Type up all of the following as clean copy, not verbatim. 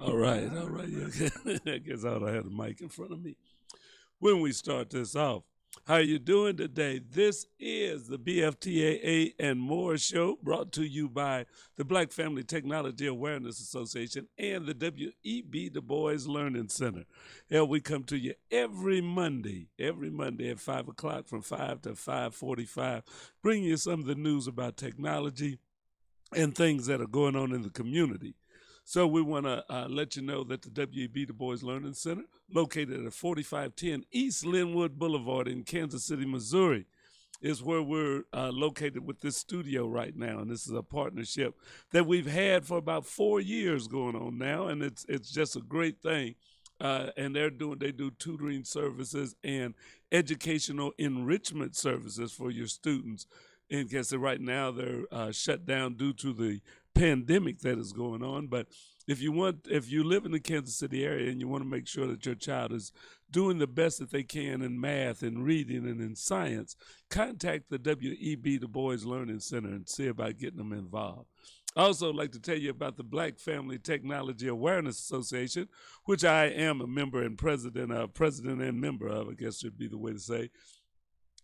All right, all right. Yeah. I guess I ought to have the mic in front of me when we start this off. How you doing today? This is the BFTAA and More show brought to you by the Black Family Technology Awareness Association and the W.E.B. Du Bois Learning Center. Yeah, we come to you every Monday at 5 o'clock from 5 to 5:45, bringing you some of the news about technology and things that are going on in the community. So we want to let you know that the W.E.B. Du Bois Learning Center, located at 4510 East Linwood Boulevard in Kansas City, Missouri, is where we're located with this studio right now. And this is a partnership that we've had for about 4 years going on now, and it's just a great thing. And they do tutoring services and educational enrichment services for your students. In case right now they're shut down due to the pandemic that is going on. But if you live in the Kansas City area and you want to make sure that your child is doing the best that they can in math and reading and in science, contact the W.E.B. Du Bois Learning Center and see about getting them involved. I also like to tell you about the Black Family Technology Awareness Association, which I am a member and president and member of, I guess should be the way to say,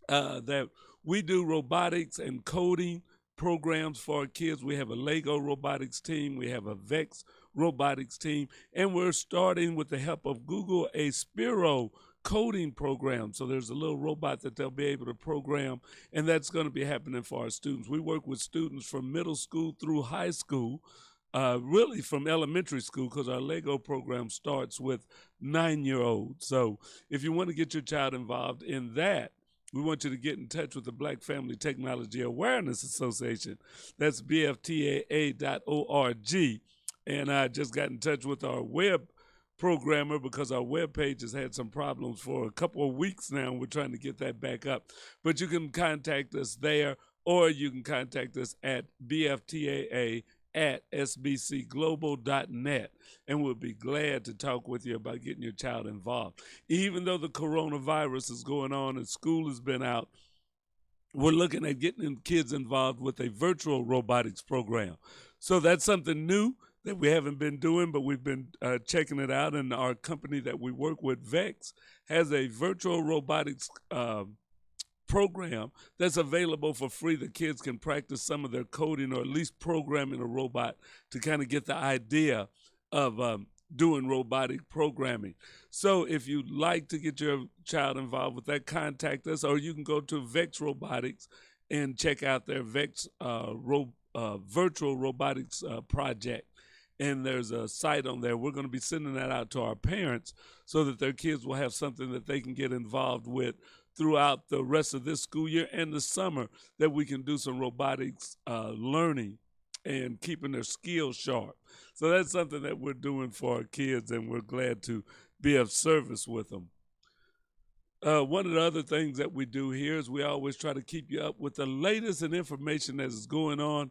that we do robotics and coding programs for our kids. We have a Lego robotics team, we have a VEX robotics team, and we're starting with the help of Google a Spiro coding program. So there's a little robot that they'll be able to program, and that's going to be happening for our students. We work with students from middle school through high school, really from elementary school, because our Lego program starts with 9-year-olds. So if you want to get your child involved in that, we want you to get in touch with the Black Family Technology Awareness Association. That's BFTAA.org. And I just got in touch with our web programmer because our web page has had some problems for a couple of weeks now. We're trying to get that back up. But you can contact us there, or you can contact us at BFTAA@sbcglobal.net, and we'll be glad to talk with you about getting your child involved. Even though the coronavirus is going on and school has been out, we're looking at getting kids involved with a virtual robotics program. So that's something new that we haven't been doing, but we've been checking it out, and our company that we work with, VEX, has a virtual robotics program that's available for free. The kids can practice some of their coding, or at least programming a robot to kind of get the idea of doing robotic programming. So if you'd like to get your child involved with that, contact us, or you can go to VEX Robotics and check out their VEX virtual robotics project. And there's a site on there. We're going to be sending that out to our parents so that their kids will have something that they can get involved with throughout the rest of this school year and the summer, that we can do some robotics learning and keeping their skills sharp. So that's something that we're doing for our kids, and we're glad to be of service with them. One of the other things that we do here is we always try to keep you up with the latest in information that is going on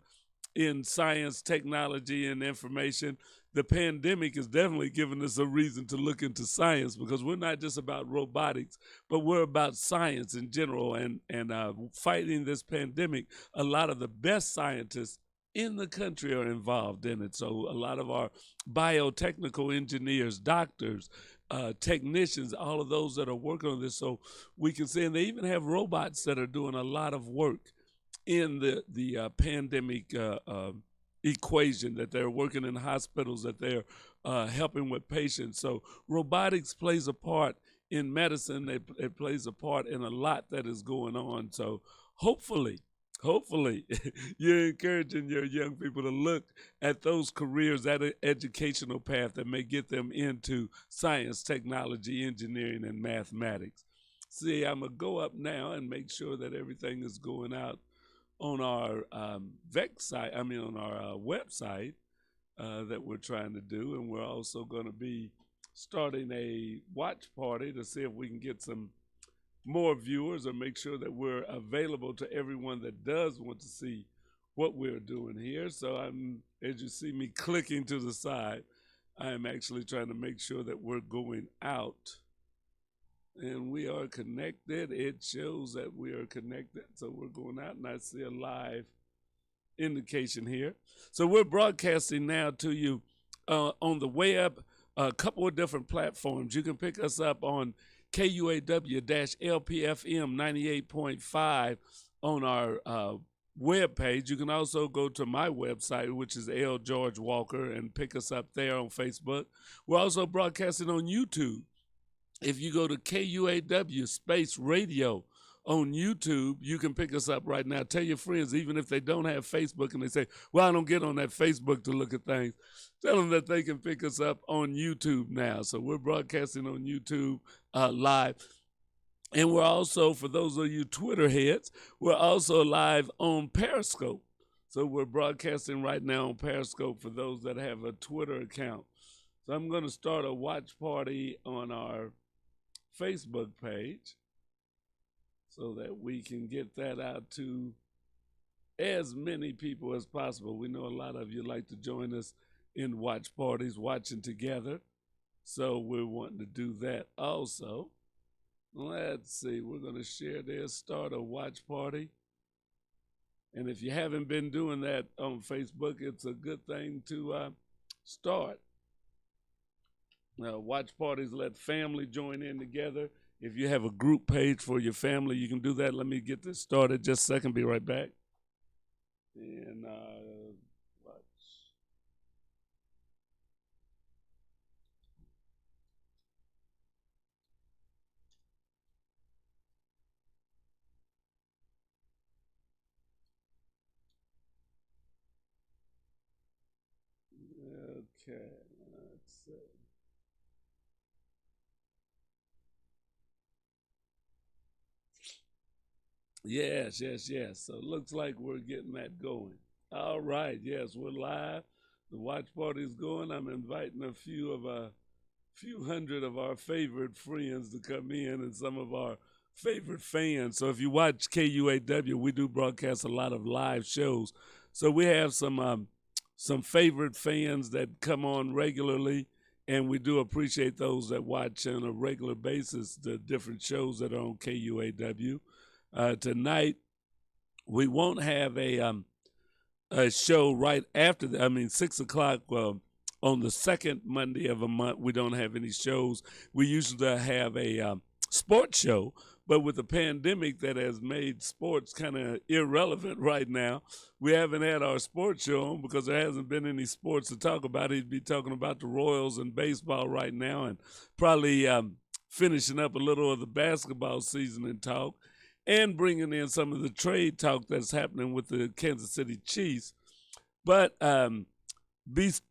in science, technology, and information. The pandemic has definitely given us a reason to look into science, because we're not just about robotics, but we're about science in general, and fighting this pandemic. A lot of the best scientists in the country are involved in it. So a lot of our biotechnical engineers, doctors, technicians, all of those that are working on this, so we can say, and they even have robots that are doing a lot of work in the pandemic equation, that they're working in hospitals, that they're helping with patients. So robotics plays a part in medicine. It plays a part in a lot that is going on. So hopefully hopefully you're encouraging your young people to look at those careers, that educational path that may get them into science, technology, engineering, and mathematics. See, I'm going to go up now and make sure that everything is going out on our VEX site, on our website that we're trying to do. And we're also going to be starting a watch party to see if we can get some more viewers or make sure that we're available to everyone that does want to see what we're doing here. So as you see me clicking to the side, I am actually trying to make sure that we're going out and we are connected. It shows that we are connected. So we're going out and I see a live indication here. So we're broadcasting now to you on the web, a couple of different platforms. You can pick us up on KUAW-LPFM 98.5 on our web page. You can also go to my website, which is L. George Walker, and pick us up there on Facebook. We're also broadcasting on YouTube. If you go to KUAW Space Radio on YouTube, you can pick us up right now. Tell your friends, even if they don't have Facebook and they say, well, I don't get on that Facebook to look at things, tell them that they can pick us up on YouTube now. So we're broadcasting on YouTube live. And we're also, for those of you Twitter heads, we're also live on Periscope. So we're broadcasting right now on Periscope for those that have a Twitter account. So I'm going to start a watch party on our Facebook page so that we can get that out to as many people as possible. We know a lot of you like to join us in watch parties, watching together. So we're wanting to do that also. Let's see, we're going to share this, start a watch party. And if you haven't been doing that on Facebook, it's a good thing to start. Watch parties, let family join in together. If you have a group page for your family, you can do that. Let me get this started. Just a second, be right back. And watch. Okay, let's see. Yes, yes, yes. So it looks like we're getting that going. All right, yes, we're live. The watch party is going. I'm inviting a few hundred of our favorite friends to come in and some of our favorite fans. So if you watch KUAW, we do broadcast a lot of live shows. So we have some favorite fans that come on regularly, and we do appreciate those that watch on a regular basis the different shows that are on KUAW. Tonight, we won't have a show right after 6 o'clock on the second Monday of a month. We don't have any shows. We usually have a sports show, but with the pandemic that has made sports kind of irrelevant right now, we haven't had our sports show on because there hasn't been any sports to talk about. He'd be talking about the Royals and baseball right now and probably finishing up a little of the basketball season and talk, and bringing in some of the trade talk that's happening with the Kansas City Chiefs. But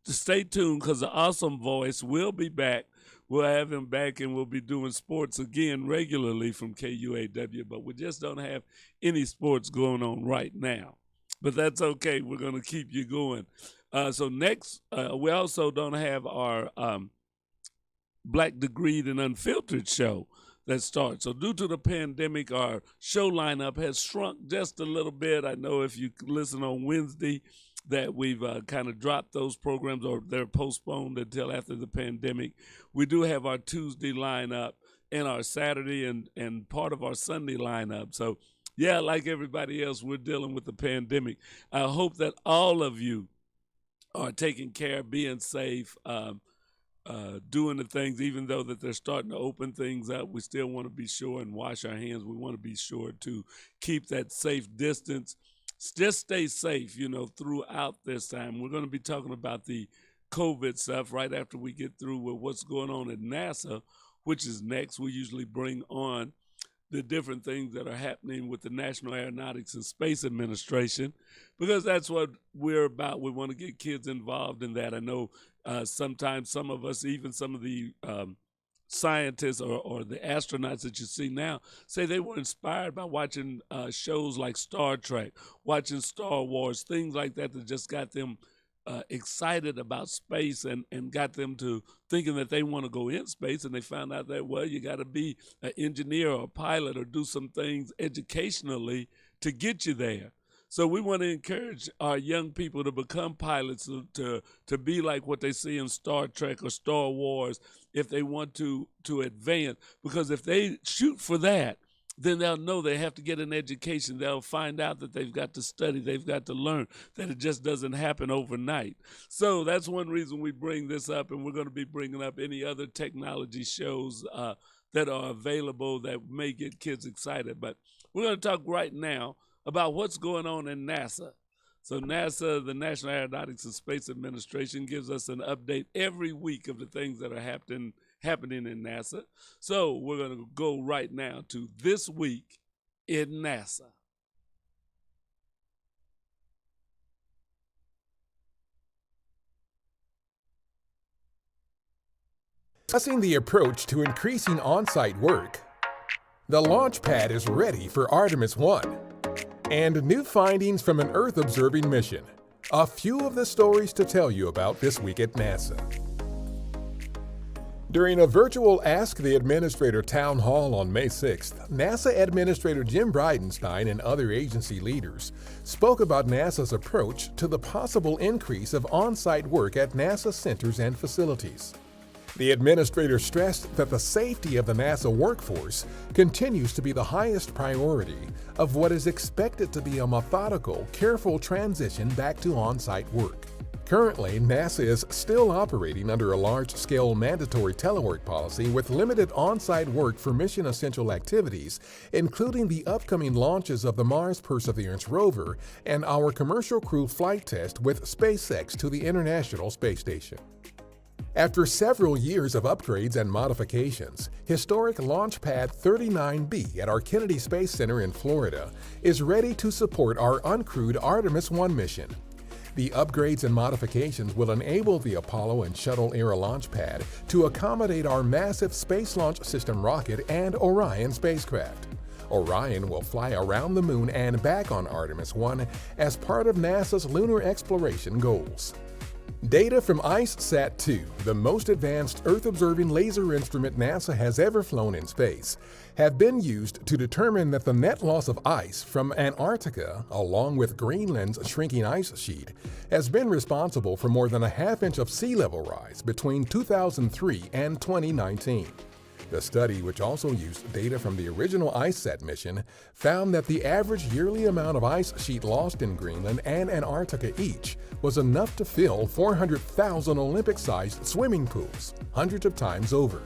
stay tuned because the Awesome Voice will be back. We'll have him back and we'll be doing sports again regularly from KUAW, but we just don't have any sports going on right now. But that's okay. We're going to keep you going. So next, we also don't have our Black Degreed and Unfiltered show that starts. So due to the pandemic, our show lineup has shrunk just a little bit. I know if you listen on Wednesday that we've kind of dropped those programs or they're postponed until after the pandemic. We do have our Tuesday lineup and our Saturday and part of our Sunday lineup. So yeah, like everybody else, we're dealing with the pandemic. I hope that all of you are taking care, being safe, doing the things, even though that they're starting to open things up. We still want to be sure and wash our hands. We want to be sure to keep that safe distance. Just stay safe, throughout this time. We're going to be talking about the COVID stuff right after we get through with what's going on at NASA, which is next. We usually bring on the different things that are happening with the National Aeronautics and Space Administration, because that's what we're about. We want to get kids involved in that. I know sometimes some of us, even some of the scientists or the astronauts that you see now, say they were inspired by watching shows like Star Trek, watching Star Wars, things like that that just got them excited about space and got them to thinking that they want to go in space. And they found out that, well, you got to be an engineer or a pilot or do some things educationally to get you there. So we want to encourage our young people to become pilots, to be like what they see in Star Trek or Star Wars if they want to advance. Because if they shoot for that, then they'll know they have to get an education. They'll find out that they've got to study, they've got to learn, that it just doesn't happen overnight. So that's one reason we bring this up, and we're going to be bringing up any other technology shows that are available that may get kids excited. But we're going to talk right now about what's going on in NASA. So NASA, the National Aeronautics and Space Administration, gives us an update every week of the things that are happening in NASA. So we're going to go right now to This Week in NASA. Discussing the approach to increasing on-site work, the launch pad is ready for Artemis 1, and new findings from an Earth-observing mission. A few of the stories to tell you about this week at NASA. During a virtual Ask the Administrator town hall on May 6th, NASA Administrator Jim Bridenstine and other agency leaders spoke about NASA's approach to the possible increase of on-site work at NASA centers and facilities. The administrator stressed that the safety of the NASA workforce continues to be the highest priority of what is expected to be a methodical, careful transition back to on-site work. Currently, NASA is still operating under a large-scale mandatory telework policy with limited on-site work for mission-essential activities, including the upcoming launches of the Mars Perseverance rover and our commercial crew flight test with SpaceX to the International Space Station. After several years of upgrades and modifications, historic Launch Pad 39B at our Kennedy Space Center in Florida is ready to support our uncrewed Artemis 1 mission. The upgrades and modifications will enable the Apollo and Shuttle era launch pad to accommodate our massive Space Launch System rocket and Orion spacecraft. Orion will fly around the Moon and back on Artemis 1 as part of NASA's lunar exploration goals. Data from ICESat-2, the most advanced Earth-observing laser instrument NASA has ever flown in space, have been used to determine that the net loss of ice from Antarctica, along with Greenland's shrinking ice sheet, has been responsible for more than a half-inch of sea level rise between 2003 and 2019. The study, which also used data from the original ICESat mission, found that the average yearly amount of ice sheet lost in Greenland and Antarctica each was enough to fill 400,000 Olympic-sized swimming pools, hundreds of times over.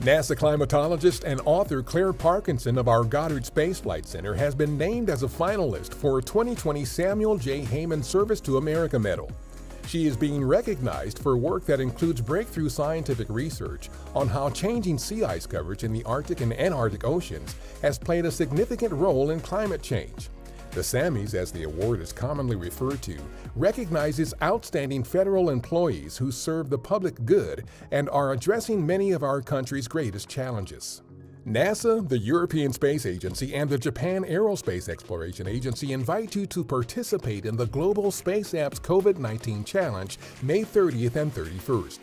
NASA climatologist and author Claire Parkinson of our Goddard Space Flight Center has been named as a finalist for a 2020 Samuel J. Heyman Service to America Medal. She is being recognized for work that includes breakthrough scientific research on how changing sea ice coverage in the Arctic and Antarctic oceans has played a significant role in climate change. The Sammys, as the award is commonly referred to, recognizes outstanding federal employees who serve the public good and are addressing many of our country's greatest challenges. NASA, the European Space Agency, and the Japan Aerospace Exploration Agency invite you to participate in the Global Space Apps COVID-19 Challenge May 30th and 31st.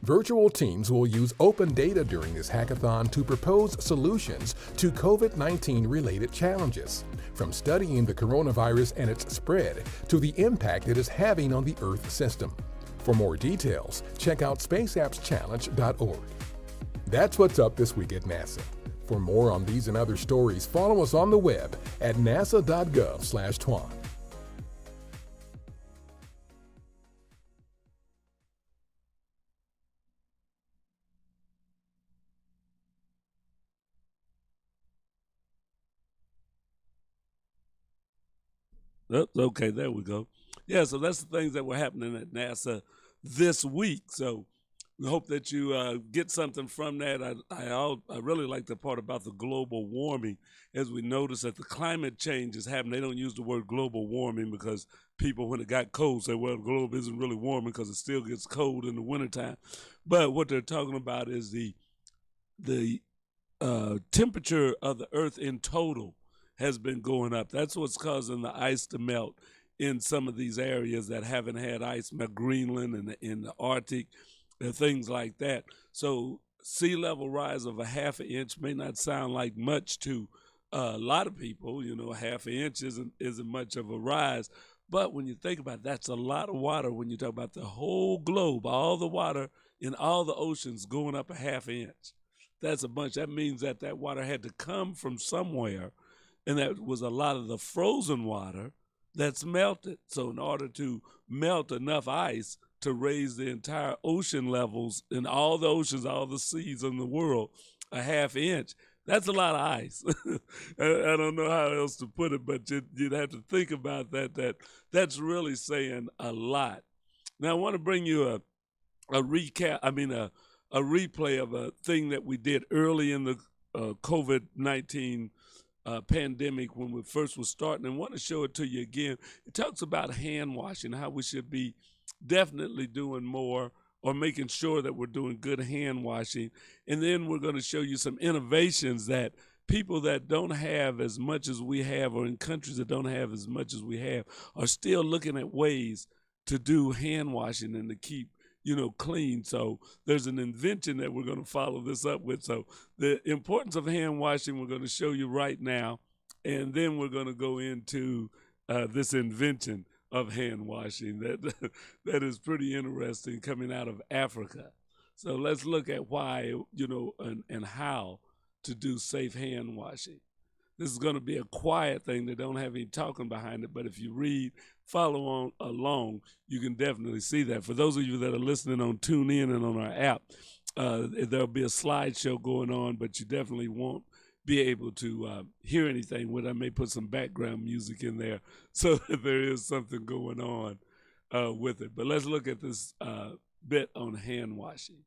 Virtual teams will use open data during this hackathon to propose solutions to COVID-19 related challenges, from studying the coronavirus and its spread to the impact it is having on the Earth system. For more details, check out spaceappschallenge.org. That's what's up this week at NASA. For more on these and other stories, follow us on the web at nasa.gov/twan. Okay, there we go. Yeah, so that's the things that were happening at NASA this week. So We hope that you get something from that. I really like the part about the global warming, as we notice that the climate change is happening. They don't use the word global warming because people, when it got cold, say, well, the globe isn't really warming because it still gets cold in the wintertime. But what they're talking about is the temperature of the Earth in total has been going up. That's what's causing the ice to melt in some of these areas that haven't had ice, Greenland and in the Arctic, and things like that. So sea level rise of a half an inch may not sound like much to a lot of people. You know, a half an inch isn't much of a rise. But when you think about it, that's a lot of water when you talk about the whole globe, all the water in all the oceans going up a half inch. That's a bunch. That means that that water had to come from somewhere, and that was a lot of the frozen water that's melted. So in order to melt enough ice to raise the entire ocean levels in all the oceans, all the seas in the world, a half inch, that's a lot of ice. I don't know how else to put it, but you'd have to think about that. That's really saying a lot. Now I want to bring you a recap. I mean a replay of a thing that we did early in the COVID-19 pandemic when we first was starting, and want to show it to you again. It talks about hand washing, how we should be definitely doing more or making sure that we're doing good hand washing. And then we're going to show you some innovations that people that don't have as much as we have, or in countries that don't have as much as we have, are still looking at ways to do hand washing and to keep clean. So there's an invention that we're going to follow this up with. So the importance of hand washing, we're going to show you right now. And then we're going to go into this invention of hand washing that that is pretty interesting, coming out of Africa. So let's look at why, and how to do safe hand washing. This is going to be a quiet thing that don't have any talking behind it, but if you read, follow on along, you can definitely see that. For those of you that are listening on TuneIn and on our app, there'll be a slideshow going on, but you definitely won't be able to hear anything with. I may put some background music in there so that there is something going on with it. But let's look at this bit on hand washing.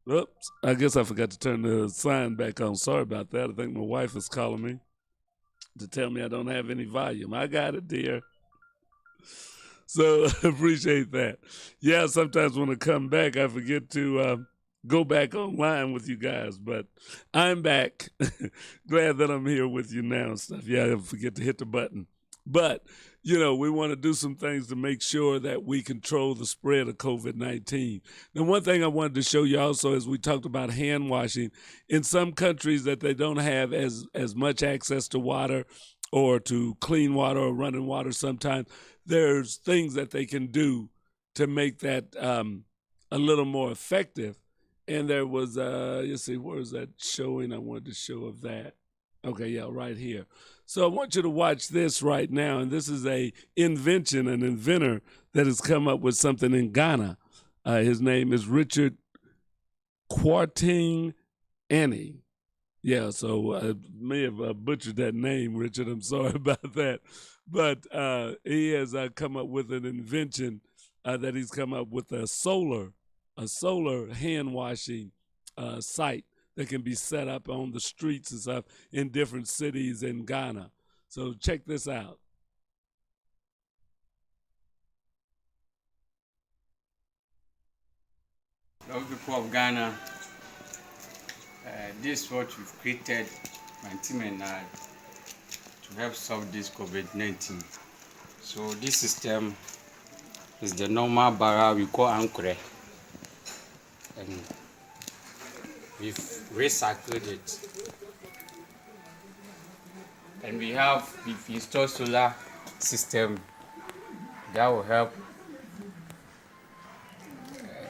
Oops, I guess I forgot to turn the sign back on. Sorry about that. I think my wife is calling me to tell me I don't have any volume. I got it, dear. So appreciate that. Yeah, sometimes when I come back, I forget to go back online with you guys, but I'm back. Glad that I'm here with you now and stuff. Yeah, I forget to hit the button. But, we want to do some things to make sure that we control the spread of COVID-19. Now, one thing I wanted to show you also is we talked about hand washing. In some countries that they don't have as much access to water or to clean water or running water sometimes, there's things that they can do to make that a little more effective. And there was, let's see, where is that showing? I wanted to show of that. Okay, yeah, right here. So I want you to watch this right now. And this is an inventor that has come up with something in Ghana. His name is Richard Kwarting Annie. Yeah, so I may have butchered that name, Richard. I'm sorry about that. But he has come up with an invention that he's come up with a solar hand washing site that can be set up on the streets and stuff in different cities in Ghana. So check this out. Hello, people of Ghana. This is what we've created, my team and I, to help solve this COVID-19. So this system is the normal barrel we call Ankure, and we've recycled it. And we've installed solar system that will help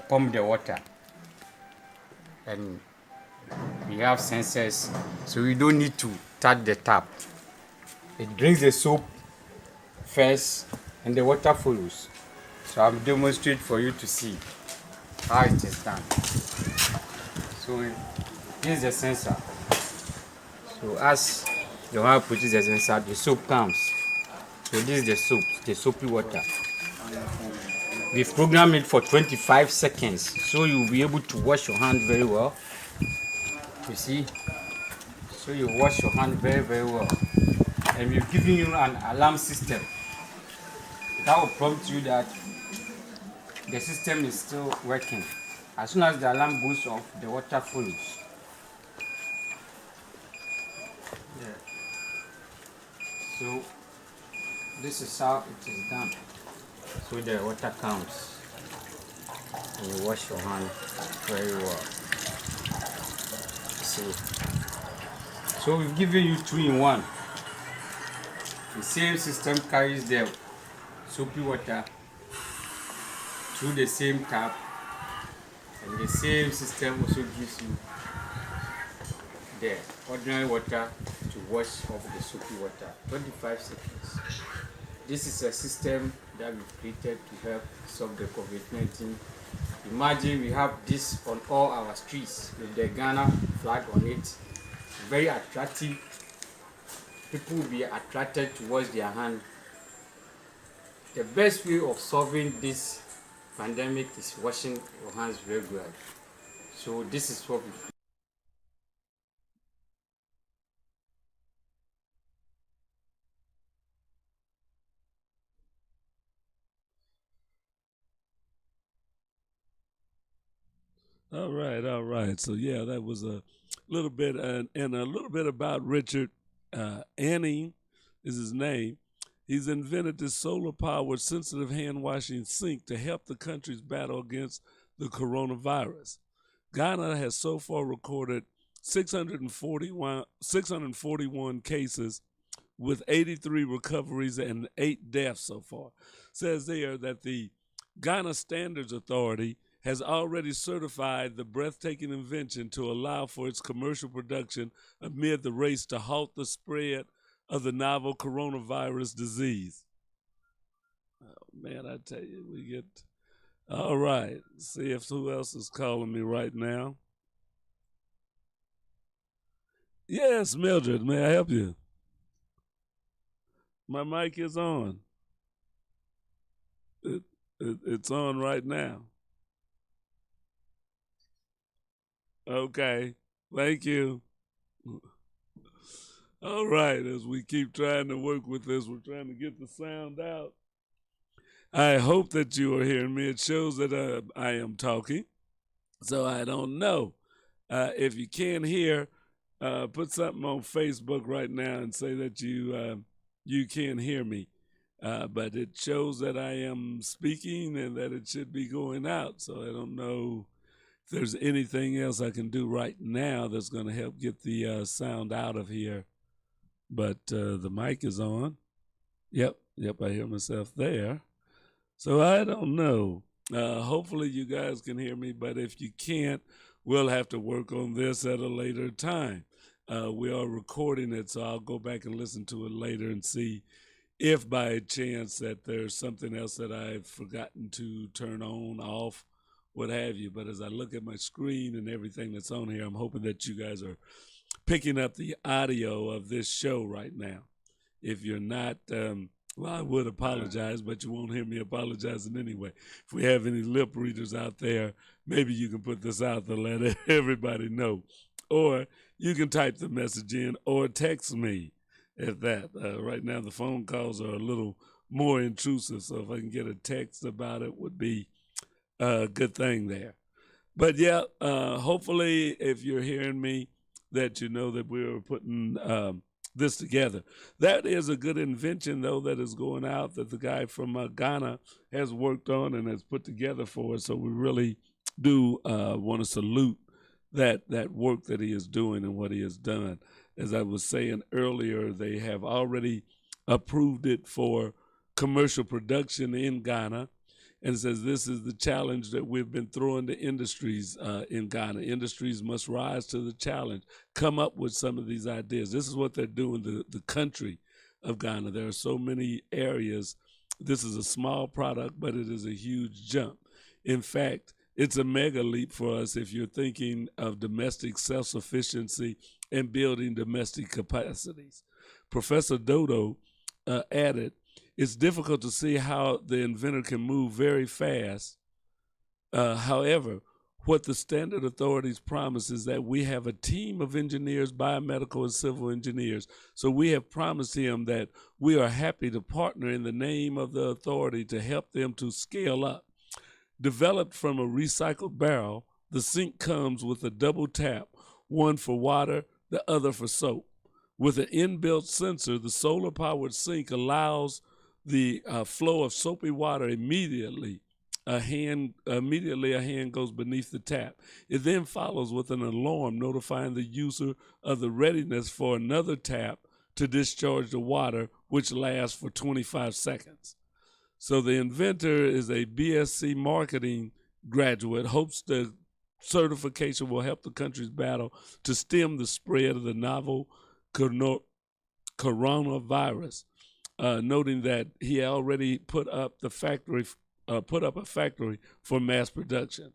pump the water. And we have sensors, so we don't need to touch the tap. It brings the soap first and the water follows. So I'll demonstrate for you to see how it is done. So this is the sensor. So as the one pushes the sensor, the soap comes. So this is the soap, the soapy water. We've programmed it for 25 seconds, so you'll be able to wash your hand very well. You see? So you wash your hand very, very well. And we've given you an alarm system that will prompt you that the system is still working. As soon as the alarm goes off, the water follows. Yeah. So this is how it is done. So the water comes and you wash your hand very well. See. So we've given you 2-in-1. The same system carries the soapy water through the same tap, and the same system also gives you the ordinary water to wash off the soapy water. 25 seconds. This is a system that we've created to help solve the COVID-19. Imagine we have this on all our streets with the Ghana flag on it. Very attractive. People will be attracted to wash their hand. The best way of solving this pandemic is washing your hands regularly. So this is what we All right, all right. So yeah, that was a little bit and a little bit about Richard Annie is his name. He's invented this solar-powered sensitive hand-washing sink to help the country's battle against the coronavirus. Ghana has so far recorded 641 cases with 83 recoveries and 8 deaths so far. Says there that the Ghana Standards Authority has already certified the breathtaking invention to allow for its commercial production amid the race to halt the spread of the novel coronavirus disease. Oh, man, I tell you, we get. All right, see if who else is calling me right now. Yes, Mildred, may I help you? My mic is on. It's on right now. Okay. Thank you. All right. As we keep trying to work with this, we're trying to get the sound out. I hope that you are hearing me. It shows that I am talking. So I don't know. If you can't hear, put something on Facebook right now and say that you can't hear me. But it shows that I am speaking and that it should be going out. So I don't know if there's anything else I can do right now that's going to help get the sound out of here. But the mic is on. Yep, I hear myself there. So I don't know. Hopefully you guys can hear me, but if you can't, we'll have to work on this at a later time. We are recording it, so I'll go back and listen to it later and see if by chance that there's something else that I've forgotten to turn on, off, what have you. But as I look at my screen and everything that's on here, I'm hoping that you guys are picking up the audio of this show right now. If you're not, well, I would apologize, but you won't hear me apologizing anyway. If we have any lip readers out there, maybe you can put this out to let everybody know. Or you can type the message in or text me at that. Right now, the phone calls are a little more intrusive, so if I can get a text about it would be a good thing there. But yeah, hopefully if you're hearing me, that you know that we're putting this together. That is a good invention, though, that is going out that the guy from Ghana has worked on and has put together for us. So we really do want to salute that work that he is doing and what he has done. As I was saying earlier, they have already approved it for commercial production in Ghana. And it says this is the challenge that we've been throwing to industries in Ghana. Industries must rise to the challenge, come up with some of these ideas. This is what they're doing, the country of Ghana. There are so many areas. This is a small product, but it is a huge jump. In fact, it's a mega leap for us if you're thinking of domestic self-sufficiency and building domestic capacities. Professor Dodo added, it's difficult to see how the inventor can move very fast. However, what the standard authorities promise is that we have a team of engineers, biomedical and civil engineers. So we have promised him that we are happy to partner in the name of the authority to help them to scale up. Developed from a recycled barrel, the sink comes with a double tap, one for water, the other for soap. With an inbuilt sensor, the solar-powered sink allows the flow of soapy water immediately. A hand goes beneath the tap. It then follows with an alarm notifying the user of the readiness for another tap to discharge the water, which lasts for 25 seconds. So the inventor is a BSc marketing graduate, hopes the certification will help the country's battle to stem the spread of the novel coronavirus, noting that he already put up a factory for mass production.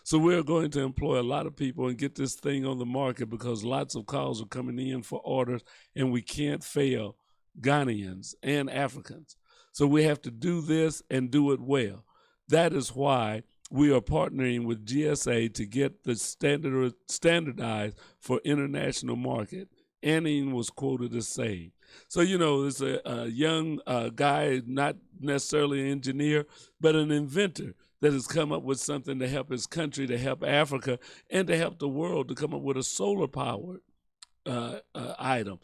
So we're going to employ a lot of people and get this thing on the market because lots of calls are coming in for orders, and we can't fail Ghanaians and Africans. So we have to do this and do it well. That is why we are partnering with GSA to get the standardized for international market. Anning was quoted as saying. So, it's a young guy, not necessarily an engineer, but an inventor that has come up with something to help his country, to help Africa, and to help the world to come up with a solar-powered item.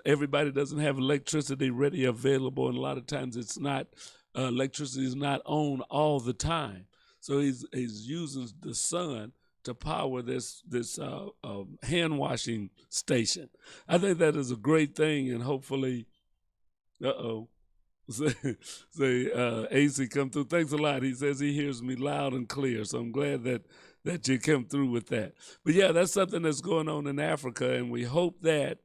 Everybody doesn't have electricity ready available, and a lot of times it's not, electricity is not on all the time. So he's using the sun to power this hand washing station. I think that is a great thing, and hopefully, AC come through. Thanks a lot. He says he hears me loud and clear, so I'm glad that you come through with that. But yeah, that's something that's going on in Africa, and we hope that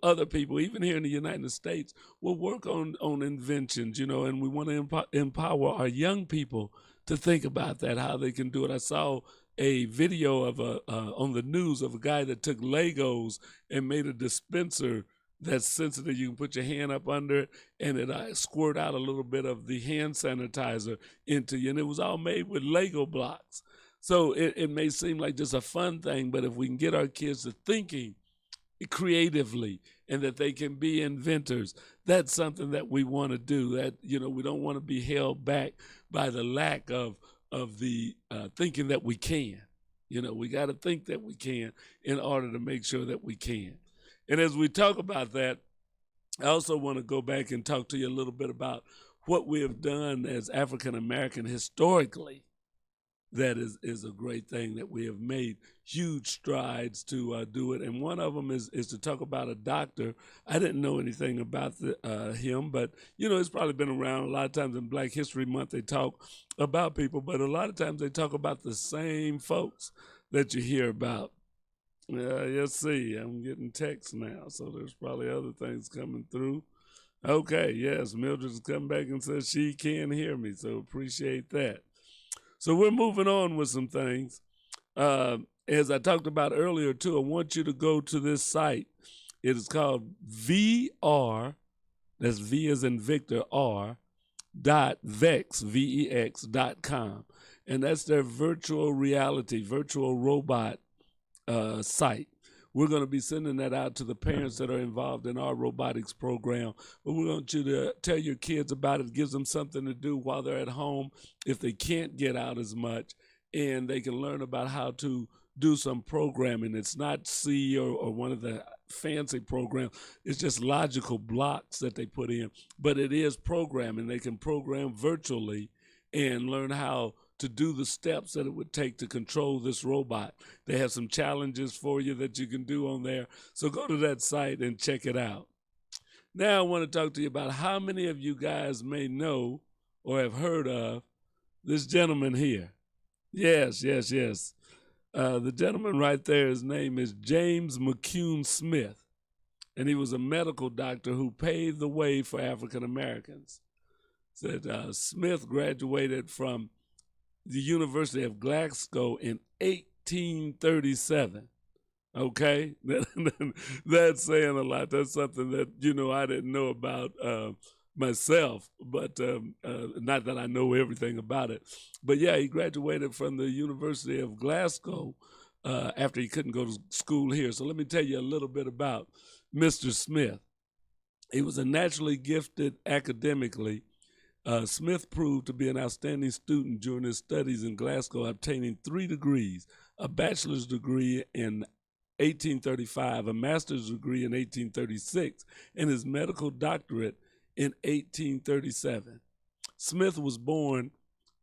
other people, even here in the United States, will work on inventions, and we want to empower our young people to think about that, how they can do it. I saw a video of on the news of a guy that took Legos and made a dispenser that's sensitive. You can put your hand up under it, and it squirt out a little bit of the hand sanitizer into you. And it was all made with Lego blocks. So it may seem like just a fun thing, but if we can get our kids to thinking creatively and that they can be inventors, that's something that we want to do. That, you know, we don't want to be held back by the lack of the thinking that we can. You know, we got to think that we can in order to make sure that we can. And as we talk about that, I also want to go back and talk to you a little bit about what we have done as African American historically. That is a great thing that we have made huge strides to do it. And one of them is to talk about a doctor. I didn't know anything about him, but, you know, it's probably been around. A lot of times in Black History Month, they talk about people, but a lot of times they talk about the same folks that you hear about. You'll see, I'm getting texts now, so there's probably other things coming through. Okay, yes, Mildred has come back and says she can hear me, so appreciate that. So we're moving on with some things. As I talked about earlier, too, I want you to go to this site. It is called VR, that's V as in Victor, R, .vex, VEX.com. And that's their virtual reality, virtual robot site. We're going to be sending that out to the parents that are involved in our robotics program. But we want you to tell your kids about it. It gives them something to do while they're at home if they can't get out as much. And they can learn about how to do some programming. It's not C or one of the fancy programs. It's just logical blocks that they put in. But it is programming. They can program virtually and learn how to do the steps that it would take to control this robot. They have some challenges for you that you can do on there. So go to that site and check it out. Now I want to talk to you about how many of you guys may know or have heard of this gentleman here. Yes. The gentleman right there, his name is James McCune Smith. And he was a medical doctor who paved the way for African Americans. Said Smith graduated from the University of Glasgow in 1837. Okay, that's saying a lot. That's something that, you know, I didn't know about myself, but not that I know everything about it. But yeah, he graduated from the University of Glasgow after he couldn't go to school here. So let me tell you a little bit about Mr. Smith. He was a naturally gifted academically. Smith proved to be an outstanding student during his studies in Glasgow, obtaining 3 degrees, a bachelor's degree in 1835, a master's degree in 1836, and his medical doctorate in 1837. Smith was born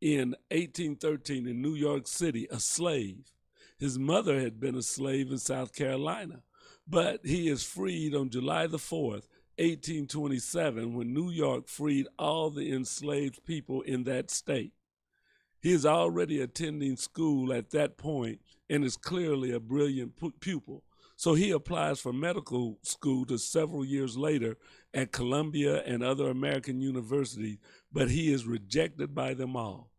in 1813 in New York City, a slave. His mother had been a slave in South Carolina, but he is freed on July the 4th, 1827, when New York freed all the enslaved people in that state. He is already attending school at that point and is clearly a brilliant pupil. So he applies for medical school to several years later at Columbia and other American universities, but he is rejected by them all.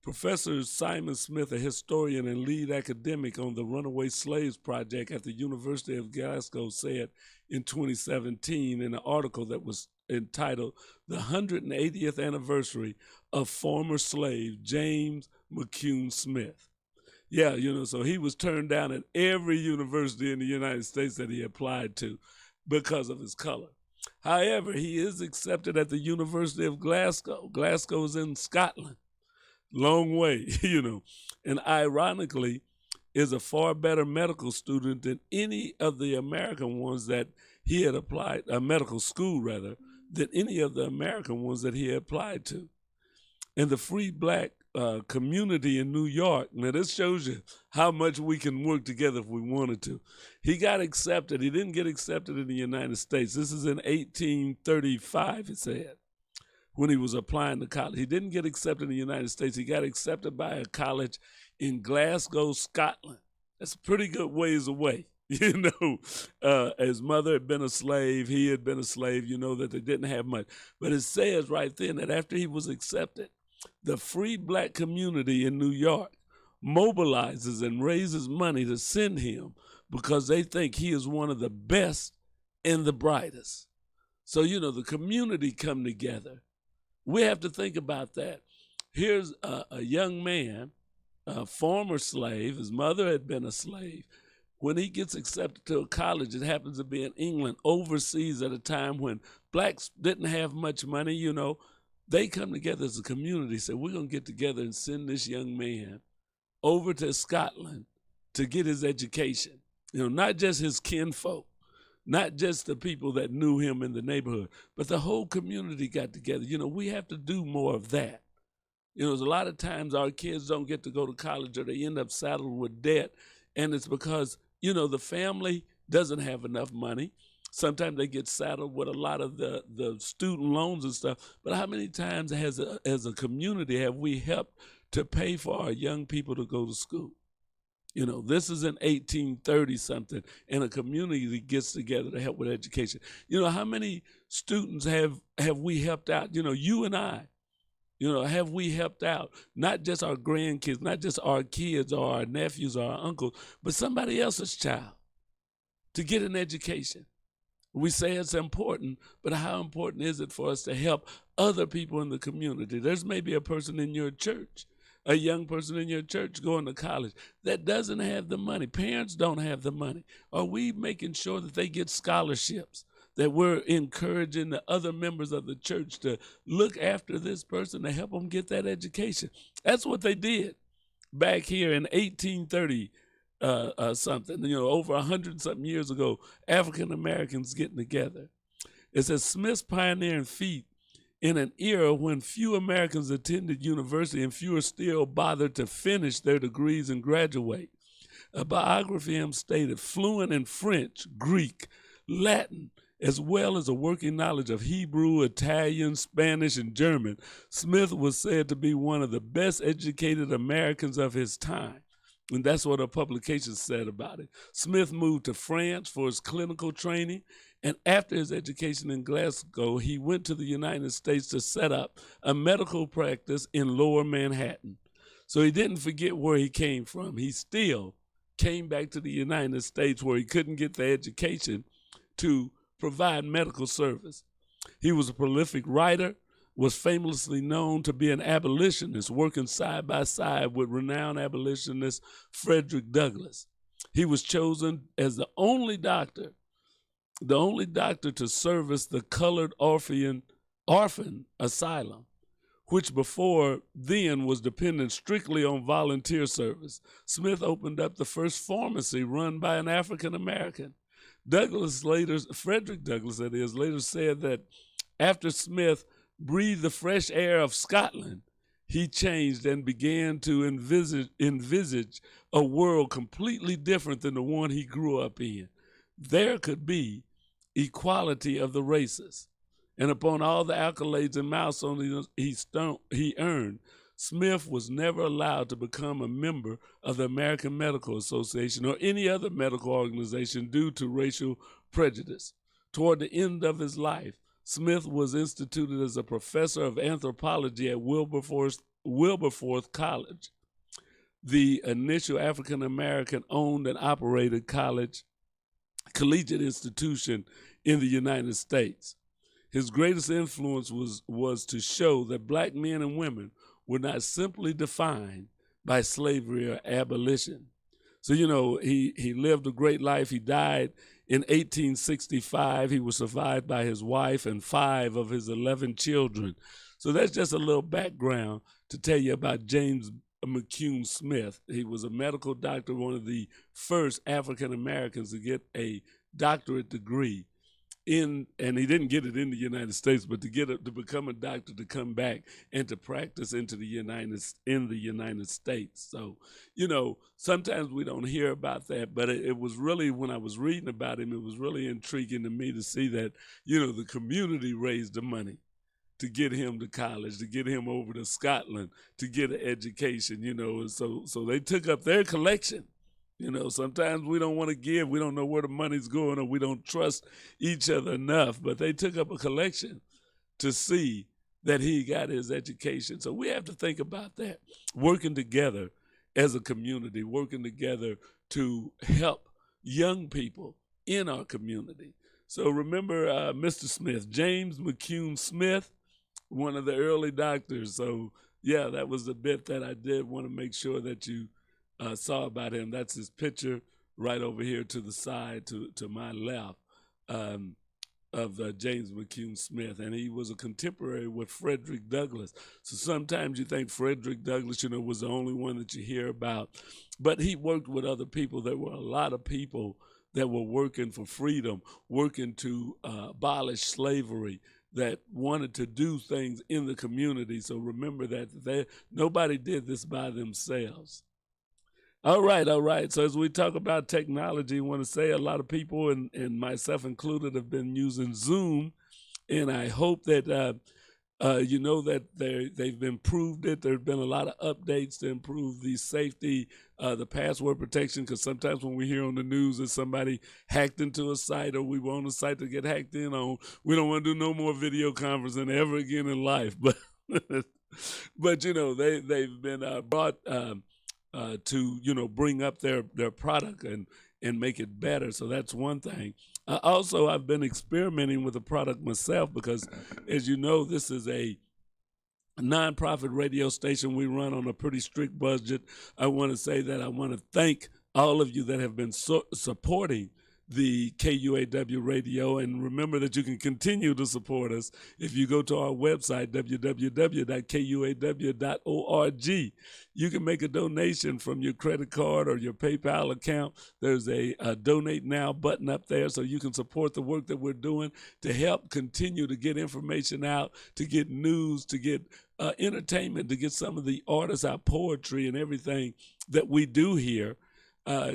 Professor Simon Smith, a historian and lead academic on the Runaway Slaves Project at the University of Glasgow, said in 2017 in an article that was entitled The 180th Anniversary of Former Slave James McCune Smith. Yeah, you know, so he was turned down at every university in the United States that he applied to because of his color. However, he is accepted at the University of Glasgow. Glasgow is in Scotland. Long way, you know, and ironically is a far better medical student than any of the American ones that he had applied, medical school rather, than any of the American ones that he had applied to. And the free black community in New York, now this shows you how much we can work together if we wanted to. He got accepted. He didn't get accepted in the United States. This is in 1835, it said, when he was applying to college. He didn't get accepted in the United States. He got accepted by a college in Glasgow, Scotland. That's a pretty good ways away. You know, his mother had been a slave. He had been a slave. You know that they didn't have much. But it says right then that after he was accepted, the free black community in New York mobilizes and raises money to send him because they think he is one of the best and the brightest. So, you know, the community come together. We have to think about that. Here's a young man former slave. His mother had been a slave. When he gets accepted to a college, it happens to be in England, overseas at a time when blacks didn't have much money, you know. They come together as a community, say, we're going to get together and send this young man over to Scotland to get his education. You know, not just his kinfolk, not just the people that knew him in the neighborhood, but the whole community got together. You know, we have to do more of that. You know, there's a lot of times our kids don't get to go to college or they end up saddled with debt, and it's because, you know, the family doesn't have enough money. Sometimes they get saddled with a lot of the student loans and stuff. But how many times as a community have we helped to pay for our young people to go to school? You know, this is in 1830-something, and a community that gets together to help with education. You know, how many students have we helped out? You know, you and I. You know, have we helped out not just our grandkids, not just our kids or our nephews or our uncles, but somebody else's child to get an education? We say it's important, but how important is it for us to help other people in the community? There's maybe a person in your church, a young person in your church going to college that doesn't have the money. Parents don't have the money. Are we making sure that they get scholarships? That we're encouraging the other members of the church to look after this person to help them get that education? That's what they did back here in 1830 something, you know, over 100-something years ago, African Americans getting together. It says Smith's pioneering feat in an era when few Americans attended university and fewer still bothered to finish their degrees and graduate. A biography of him stated, fluent in French, Greek, Latin, as well as a working knowledge of Hebrew, Italian, Spanish, and German, Smith was said to be one of the best educated Americans of his time. And that's what a publication said about it. Smith moved to France for his clinical training, and after his education in Glasgow, he went to the United States to set up a medical practice in Lower Manhattan. So he didn't forget where he came from. He still came back to the United States where he couldn't get the education to provide medical service. He was a prolific writer, was famously known to be an abolitionist, working side by side with renowned abolitionist Frederick Douglass. He was chosen as the only doctor to service the colored orphan asylum, which before then was dependent strictly on volunteer service. Smith opened up the first pharmacy run by an African American. Frederick Douglass, that is, later said that after Smith breathed the fresh air of Scotland, he changed and began to envisage a world completely different than the one he grew up in. There could be equality of the races. And upon all the accolades and milestones he earned, Smith was never allowed to become a member of the American Medical Association or any other medical organization due to racial prejudice. Toward the end of his life, Smith was instituted as a professor of anthropology at Wilberforce College, the initial African-American owned and operated collegiate institution in the United States. His greatest influence was to show that black men and women were not simply defined by slavery or abolition. So, you know, he lived a great life. He died in 1865. He was survived by his wife and 5 of his 11 children. So that's just a little background to tell you about James McCune Smith. He was a medical doctor, one of the first African Americans to get a doctorate degree and he didn't get it in the United States, but to become a doctor, to come back and to practice in the United States. So, you know, sometimes we don't hear about that, but it was really, when I was reading about him, it was really intriguing to me to see that, you know, the community raised the money to get him to college, to get him over to Scotland, to get an education, you know, and so they took up their collection. You know, sometimes we don't want to give. We don't know where the money's going, or we don't trust each other enough. But they took up a collection to see that he got his education. So we have to think about that, working together as a community, working together to help young people in our community. So remember Mr. Smith, James McCune Smith, one of the early doctors. So Yeah, that was the bit that I did want to make sure that you saw about him. That's his picture right over here to the side, to my left, um, of James McCune Smith, and he was a contemporary with Frederick Douglass. So sometimes you think Frederick Douglass, was the only one that you hear about, but he worked with other people. There were a lot of people that were working for freedom, working to abolish slavery, that wanted to do things in the community. So remember that nobody did this by themselves. All right, all right. So as we talk about technology, I want to say a lot of people, and myself included, have been using Zoom, and I hope that you know that they've improved it. There have been a lot of updates to improve the safety, the password protection, because sometimes when we hear on the news that somebody hacked into a site, or we were on a site to get hacked in on, we don't want to do no more video conferencing ever again in life. But but they've been brought to bring up their product and make it better. So that's one thing. Also, I've been experimenting with the product myself because, as you know, this is a nonprofit radio station. We run on a pretty strict budget. I want to say that I want to thank all of you that have been supporting the KUAW radio, and remember that you can continue to support us if you go to our website, www.kuaw.org. You can make a donation from your credit card or your PayPal account. There's a donate now button up there, so you can support the work that we're doing to help continue to get information out, to get news, to get entertainment, to get some of the artists, our poetry and everything that we do here.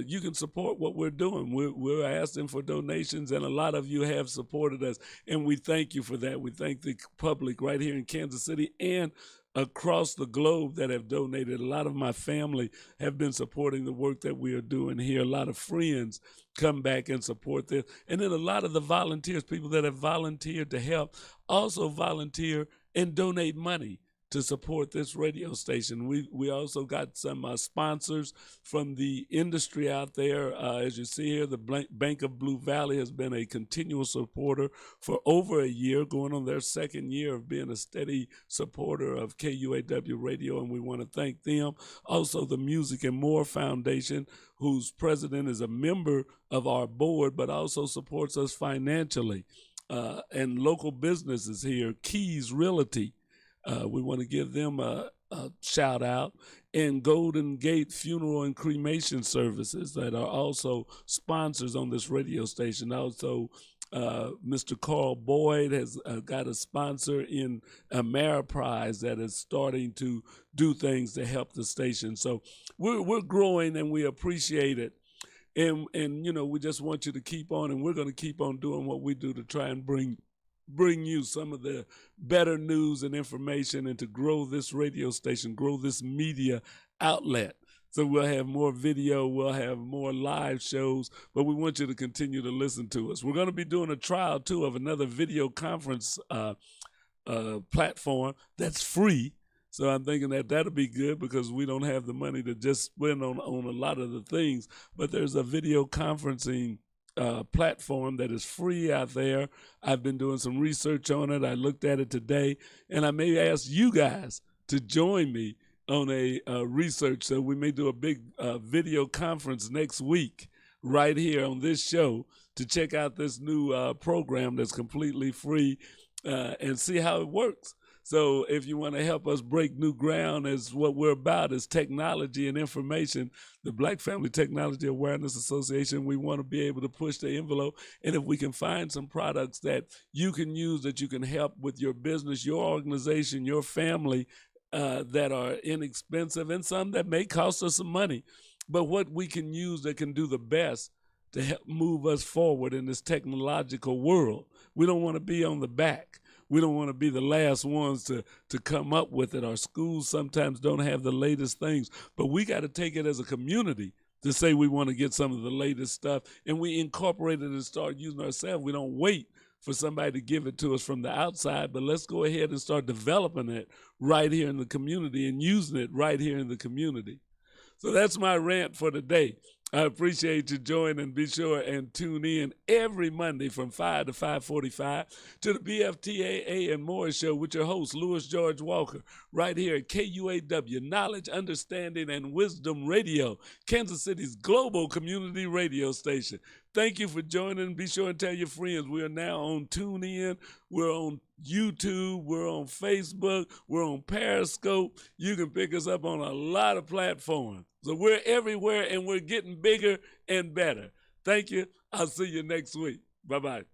You can support what we're doing. We're asking for donations, and a lot of you have supported us, and we thank you for that. We thank the public right here in Kansas City and across the globe that have donated. A lot of my family have been supporting the work that we are doing here. A lot of friends come back and support this. And then a lot of the volunteers, people that have volunteered to help, also volunteer and donate money to support this radio station. We also got some sponsors from the industry out there. As you see here, the Bank of Blue Valley has been a continual supporter for over a year, going on their second year of being a steady supporter of KUAW radio, and we want to thank them. Also, the Music and More Foundation, whose president is a member of our board, but also supports us financially. And local businesses here, Keys Realty, we want to give them a shout out, and Golden Gate Funeral and Cremation Services that are also sponsors on this radio station. Also, Mr. Carl Boyd has got a sponsor in Ameriprise that is starting to do things to help the station. So we're growing, and we appreciate it. And we just want you to keep on, and we're going to keep on doing what we do to try and bring you some of the better news and information, and to grow this radio station, grow this media outlet. So we'll have more video, we'll have more live shows, but we want you to continue to listen to us. We're going to be doing a trial, too, of another video conference platform that's free. So I'm thinking that that'll be good, because we don't have the money to just spend on a lot of the things. But there's a video conferencing platform that is free out there. I've been doing some research on it. I looked at it today, and I may ask you guys to join me on a research. So we may do a big video conference next week right here on this show to check out this new program that's completely free and see how it works. So if you want to help us break new ground, as what we're about is technology and information, the Black Family Technology Awareness Association, we want to be able to push the envelope. And if we can find some products that you can use, that you can help with your business, your organization, your family, that are inexpensive, and some that may cost us some money, but what we can use that can do the best to help move us forward in this technological world. We don't want to be on the back. We don't want to be the last ones to come up with it. Our schools sometimes don't have the latest things, but we got to take it as a community to say we want to get some of the latest stuff, and we incorporate it and start using it ourselves. We don't wait for somebody to give it to us from the outside, but let's go ahead and start developing it right here in the community and using it right here in the community. So that's my rant for today. I appreciate you joining. Be sure and tune in every Monday from 5 to 5:45 to the BFTAA and More Show with your host, Louis George Walker, right here at KUAW, Knowledge, Understanding, and Wisdom Radio, Kansas City's global community radio station. Thank you for joining. Be sure and tell your friends. We are now on TuneIn. We're on YouTube. We're on Facebook. We're on Periscope. You can pick us up on a lot of platforms. So we're everywhere, and we're getting bigger and better. Thank you. I'll see you next week. Bye-bye.